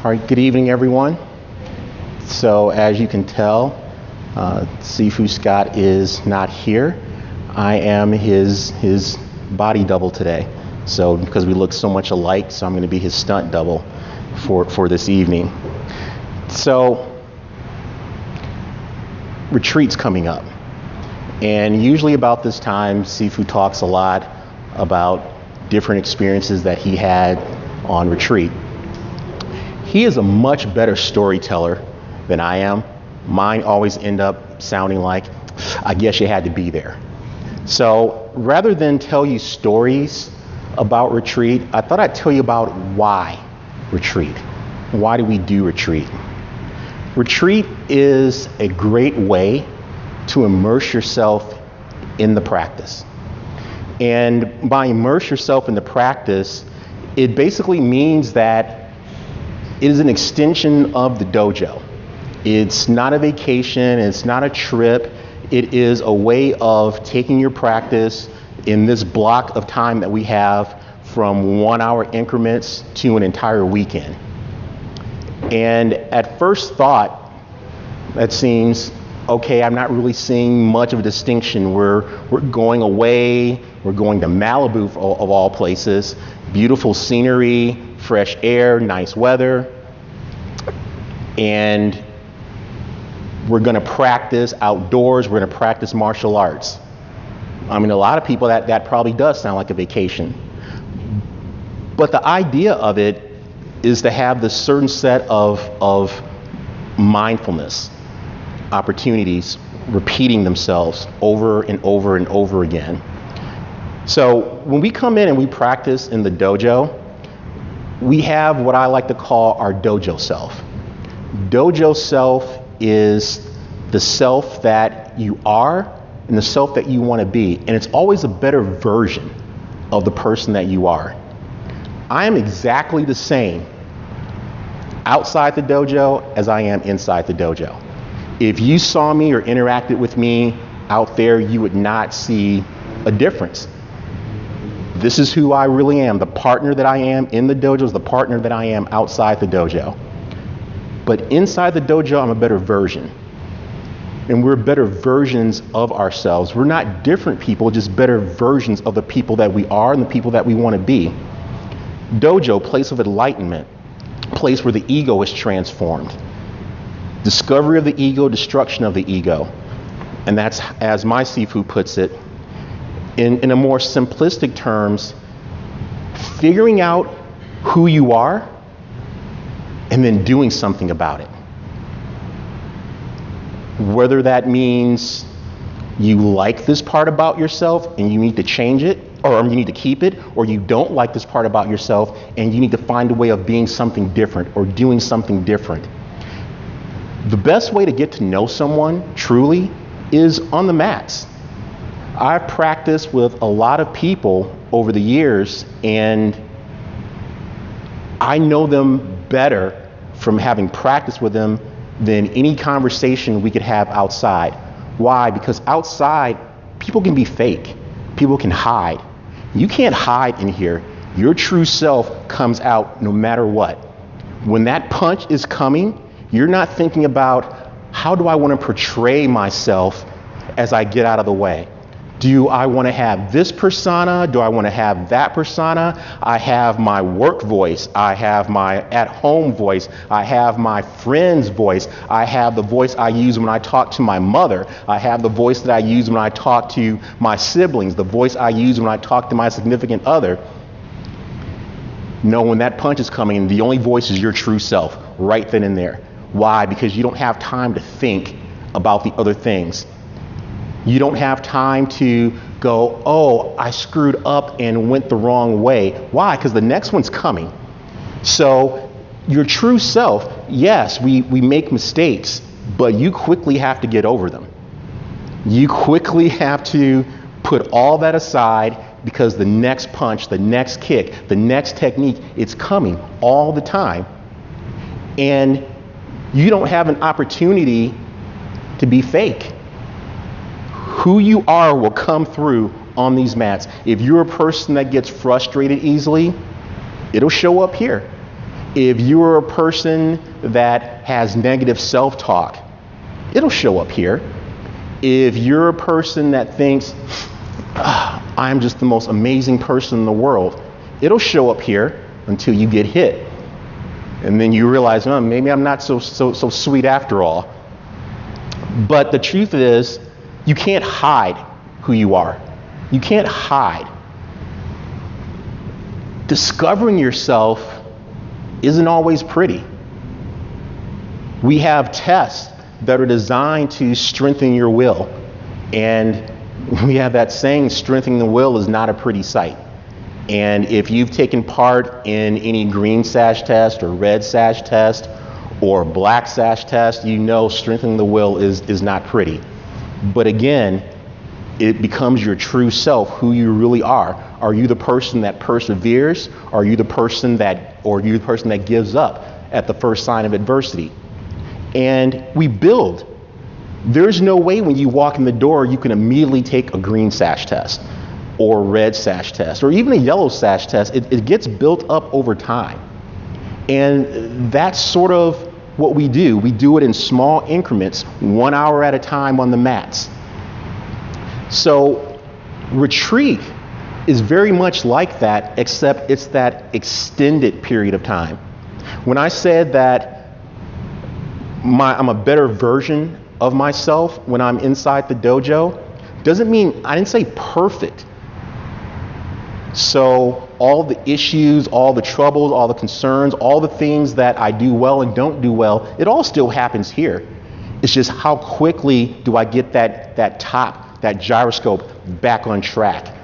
All right, good evening, everyone. So as you can tell, Sifu Scott is not here. I am his body double today. So because we look so much alike, so I'm going to be his stunt double for this evening. So retreat's coming up. And usually about this time, Sifu talks a lot about different experiences that he had on retreat. He is a much better storyteller than I am. Mine always end up sounding like, I guess you had to be there. So rather than tell you stories about retreat, I thought I'd tell you about why retreat. Why do we do retreat? Retreat is a great way to immerse yourself in the practice. And by immerse yourself in the practice, it basically means that it is an extension of the dojo. It's not a vacation, it's not a trip. It is a way of taking your practice in this block of time that we have from 1 hour increments to an entire weekend. And at first thought, that seems, okay, I'm not really seeing much of a distinction. We're going away, we're going to Malibu of all places, beautiful scenery, fresh air, nice weather, and we're going to practice outdoors, we're going to practice martial arts. I mean, a lot of people that probably does sound like a vacation. But the idea of it is to have this certain set of mindfulness opportunities repeating themselves over and over and over again. So when we come in and we practice in the dojo, we have what I like to call our dojo self. Dojo self is the self that you are and the self that you want to be. And it's always a better version of the person that you are. I am exactly the same outside the dojo as I am inside the dojo. If you saw me or interacted with me out there, you would not see a difference. This is who I really am. The partner that I am in the dojo is the partner that I am outside the dojo. But inside the dojo, I'm a better version. And we're better versions of ourselves. We're not different people, just better versions of the people that we are and the people that we want to be. Dojo, place of enlightenment, place where the ego is transformed. Discovery of the ego, destruction of the ego. And that's, as my Sifu puts it, in a more simplistic terms, figuring out who you are and then doing something about it. Whether that means you like this part about yourself and you need to change it, or you need to keep it, or you don't like this part about yourself and you need to find a way of being something different or doing something different. The best way to get to know someone truly is on the mats. I've practiced with a lot of people over the years and I know them better from having practiced with them than any conversation we could have outside. Why? Because outside, people can be fake. People can hide. You can't hide in here. Your true self comes out no matter what. When that punch is coming, you're not thinking about how do I want to portray myself as I get out of the way. Do I want to have this persona? Do I want to have that persona? I have my work voice. I have my at-home voice. I have my friend's voice. I have the voice I use when I talk to my mother. I have the voice that I use when I talk to my siblings. The voice I use when I talk to my significant other. No, when that punch is coming, the only voice is your true self, right then and there. Why? Because you don't have time to think about the other things. You don't have time to go, oh, I screwed up and went the wrong way. Why? Because the next one's coming. So your true self, yes, we make mistakes, but you quickly have to get over them. You quickly have to put all that aside because the next punch, the next kick, the next technique, it's coming all the time. And you don't have an opportunity to be fake. Who you are will come through on these mats. If you're a person that gets frustrated easily, it'll show up here. If you're a person that has negative self-talk, it'll show up here. If you're a person that thinks, I'm just the most amazing person in the world, it'll show up here until you get hit. And then you realize, oh, maybe I'm not so sweet after all. But the truth is, you can't hide who you are. You can't hide. Discovering yourself isn't always pretty. We have tests that are designed to strengthen your will. And we have that saying, strengthening the will is not a pretty sight. And if you've taken part in any green sash test or red sash test or black sash test, you know strengthening the will is not pretty. But again, it becomes your true self, who you really are. Are you the person that perseveres? Are you the person that gives up at the first sign of adversity? And we build. There's no way when you walk in the door you can immediately take a green sash test or a red sash test or even a yellow sash test. It gets built up over time. And that's sort of what we do. We do it in small increments, 1 hour at a time on the mats. So retreat is very much like that, except it's that extended period of time. When I said that I'm a better version of myself when I'm inside the dojo, doesn't mean, I didn't say perfect. So all the issues, all the troubles, all the concerns, all the things that I do well and don't do well, it all still happens here. It's just how quickly do I get that gyroscope back on track.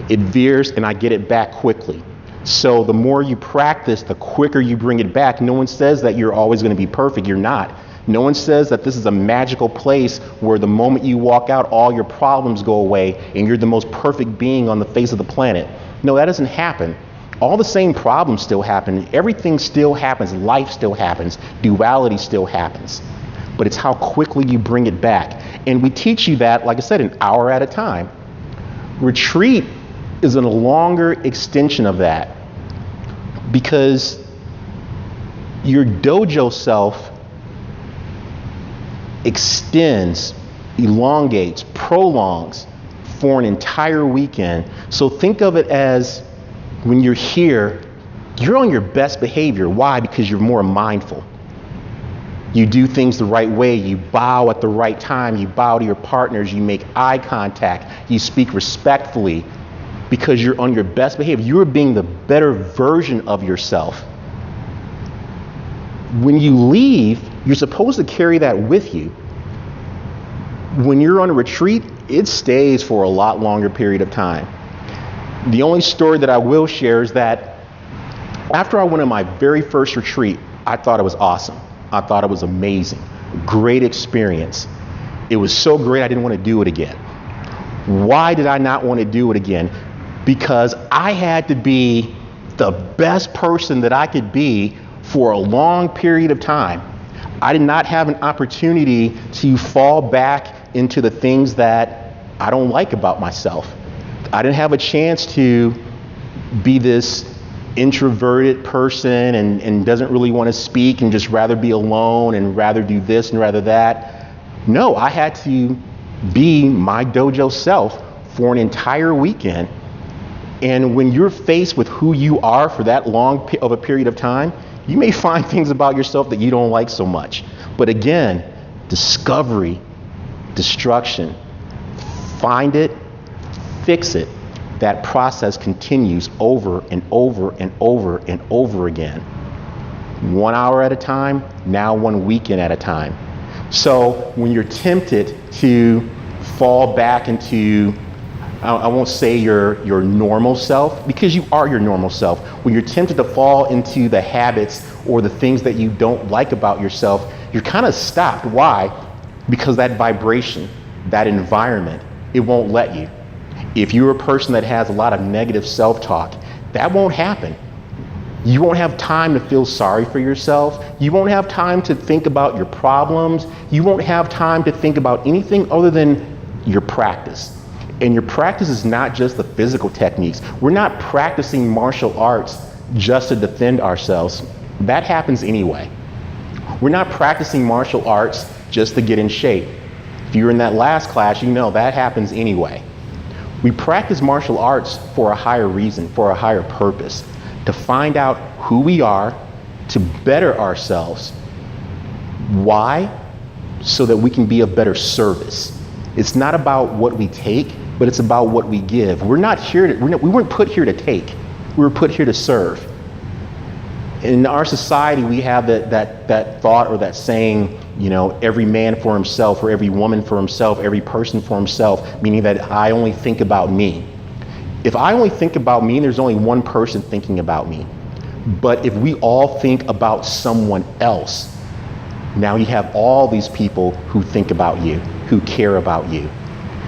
It veers and I get it back quickly. So the more you practice, the quicker you bring it back. No one says that you're always going to be perfect. You're not. No one says that this is a magical place where the moment you walk out, all your problems go away and you're the most perfect being on the face of the planet. No, that doesn't happen. All the same problems still happen. Everything still happens. Life still happens. Duality still happens. But it's how quickly you bring it back. And we teach you that, like I said, an hour at a time. Retreat is a longer extension of that because your dojo self extends, elongates, prolongs for an entire weekend. So think of it as when you're here, you're on your best behavior. Why? Because you're more mindful. You do things the right way. You bow at the right time. You bow to your partners. You make eye contact. You speak respectfully because you're on your best behavior. You're being the better version of yourself. When you leave, you're supposed to carry that with you. When you're on a retreat, it stays for a lot longer period of time. The only story that I will share is that after I went on my very first retreat, I thought it was awesome. I thought it was amazing. Great experience. It was so great I didn't want to do it again. Why did I not want to do it again? Because I had to be the best person that I could be for a long period of time. I did not have an opportunity to fall back into the things that I don't like about myself. I didn't have a chance to be this introverted person and doesn't really want to speak and just rather be alone and rather do this and rather that. No, I had to be my dojo self for an entire weekend. And when you're faced with who you are for that long of a period of time, you may find things about yourself that you don't like so much. But again, discovery, destruction, find it, fix it. That process continues over and over and over and over again. 1 hour at a time, now 1 weekend at a time. So when you're tempted to fall back into, I won't say your normal self, because you are your normal self. When you're tempted to fall into the habits or the things that you don't like about yourself, you're kind of stopped. Why? Because that vibration, that environment, it won't let you. If you're a person that has a lot of negative self-talk, that won't happen. You won't have time to feel sorry for yourself. You won't have time to think about your problems. You won't have time to think about anything other than your practice. And your practice is not just the physical techniques. We're not practicing martial arts just to defend ourselves. That happens anyway. We're not practicing martial arts just to get in shape. If you were in that last class, you know that happens anyway. We practice martial arts for a higher reason, for a higher purpose, to find out who we are, to better ourselves. Why? So that we can be of better service. It's not about what we take, but it's about what we give. We weren't put here to take. We were put here to serve. In our society, we have that thought or that saying, every man for himself, or every woman for himself, every person for himself, meaning that I only think about me. If I only think about me, there's only one person thinking about me. But if we all think about someone else, now you have all these people who think about you, who care about you.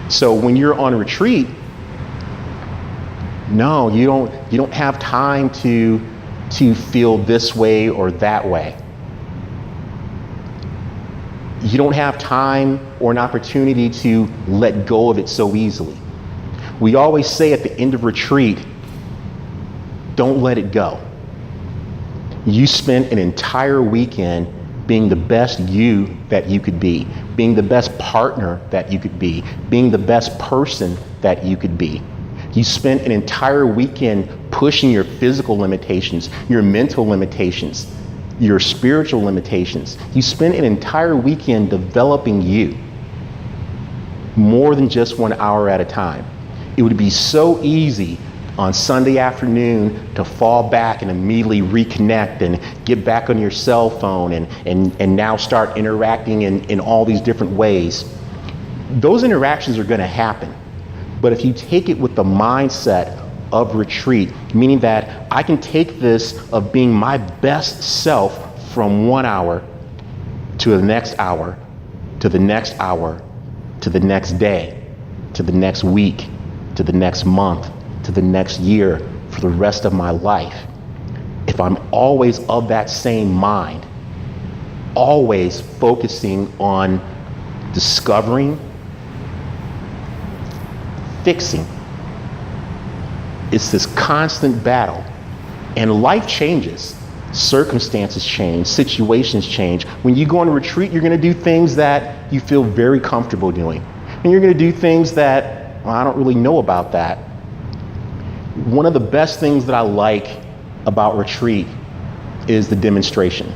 So when you're on retreat, no, you don't have time to feel this way or that way. You don't have time or an opportunity to let go of it so easily. We always say at the end of retreat, don't let it go. You spent an entire weekend being the best you that you could be, being the best partner that you could be, being the best person that you could be. You spent an entire weekend pushing your physical limitations, your mental limitations, your spiritual limitations. You spent an entire weekend developing you, more than just 1 hour at a time. It would be so easy on Sunday afternoon to fall back and immediately reconnect and get back on your cell phone and now start interacting in all these different ways. Those interactions are going to happen. But if you take it with the mindset of retreat, meaning that I can take this of being my best self from 1 hour to the next hour, to the next hour, to the next day, to the next week, to the next month, to the next year, for the rest of my life. If I'm always of that same mind, always focusing on discovering, fixing, it's this constant battle. And life changes. Circumstances change, situations change. When you go on a retreat, you're going to do things that you feel very comfortable doing. And you're going to do things that, well, I don't really know about that. One of the best things that I like about retreat is the demonstration.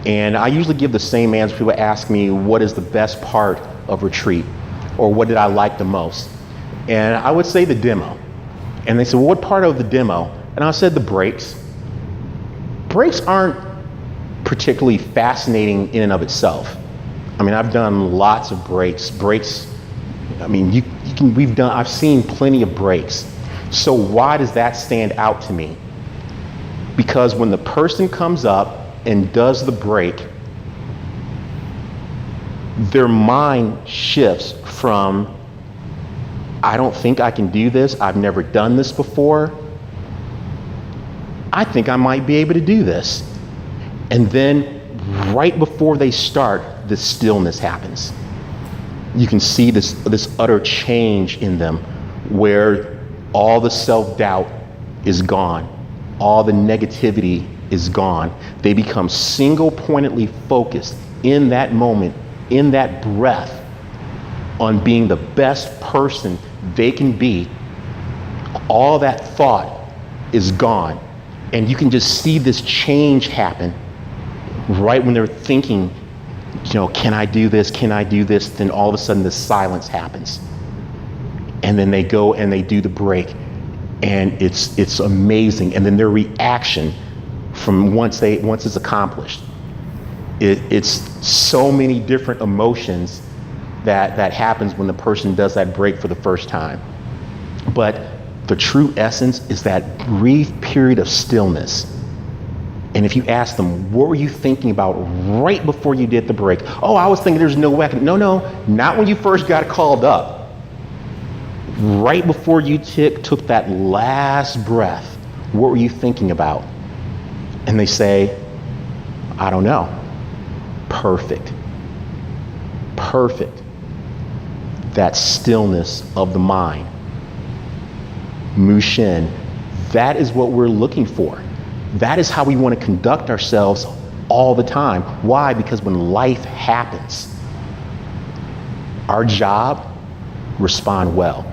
And I usually give the same answer. People ask me, what is the best part of retreat? Or what did I like the most? And I would say the demo. And they said, well, what part of the demo? And I said the breaks. Breaks aren't particularly fascinating in and of itself. I mean, I've done lots of breaks. I mean, I've seen plenty of breaks. So why does that stand out to me? Because when the person comes up and does the break, their mind shifts from, I don't think I can do this, I've never done this before, I think I might be able to do this. And then right before they start, this stillness happens. You can see this utter change in them, where all the self-doubt is gone. All the negativity is gone. They become single-pointedly focused in that moment, in that breath, on being the best person they can be. All that thought is gone. And you can just see this change happen right when they're thinking, can I do this? Can I do this? Then all of a sudden the silence happens. And then they go and they do the break. And it's amazing. And then their reaction from once it's accomplished, it's so many different emotions that happens when the person does that break for the first time. But the true essence is that brief period of stillness. And if you ask them, what were you thinking about right before you did the break? Oh, I was thinking there's no way I can. No, not when you first got called up. Right before you took that last breath, what were you thinking about? And they say, I don't know. Perfect. That stillness of the mind. Mushin, that is what we're looking for. That is how we want to conduct ourselves all the time. Why? Because when life happens, our job, respond well.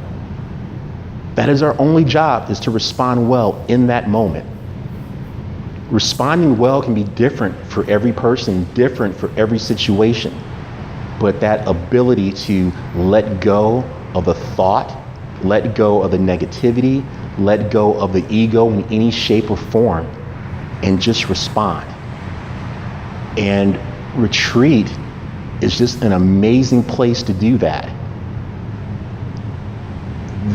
That is our only job, is to respond well in that moment. Responding well can be different for every person, different for every situation. But that ability to let go of the thought, let go of the negativity, let go of the ego in any shape or form, and just respond. And retreat is just an amazing place to do that.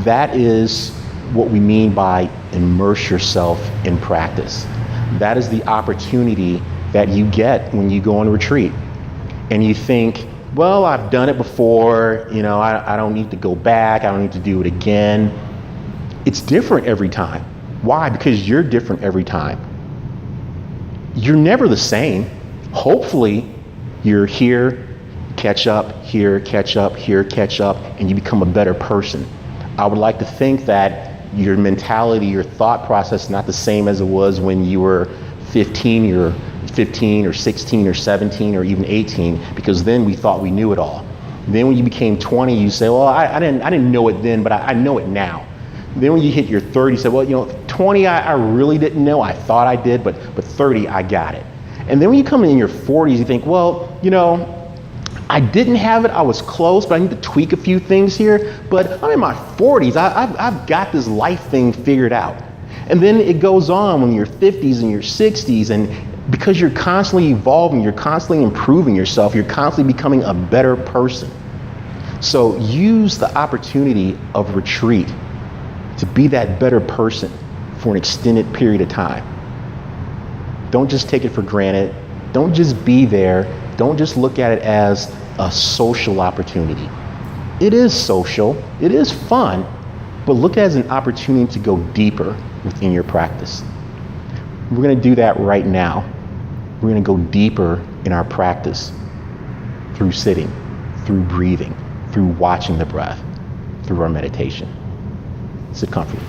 That is what we mean by immerse yourself in practice. That is the opportunity that you get when you go on retreat. And you think, well, I've done it before, I don't need to go back, I don't need to do it again. It's different every time. Why? Because you're different every time. You're never the same. Hopefully, you're here, catch up, here, catch up, here, catch up, and you become a better person. I would like to think that your mentality, your thought process is not the same as it was when you were 15 or 16 or 17 or even 18, because then we thought we knew it all. Then when you became 20, you say, well, I didn't know it then, but I know it now. Then when you hit your 30, you say, well, 20, I really didn't know. I thought I did, but 30, I got it. And then when you come in your 40s, you think, well, I didn't have it, I was close, but I need to tweak a few things here. But I'm in my 40s, I've got this life thing figured out. And then it goes on when you're 50s and your 60s, and because you're constantly evolving, you're constantly improving yourself, you're constantly becoming a better person. So use the opportunity of retreat to be that better person for an extended period of time. Don't just take it for granted. Don't just be there. Don't just look at it as a social opportunity. It is social, it is fun, but look at it as an opportunity to go deeper within your practice. We're going to do that right now. We're going to go deeper in our practice through sitting, through breathing, through watching the breath, through our meditation. Sit comfortably.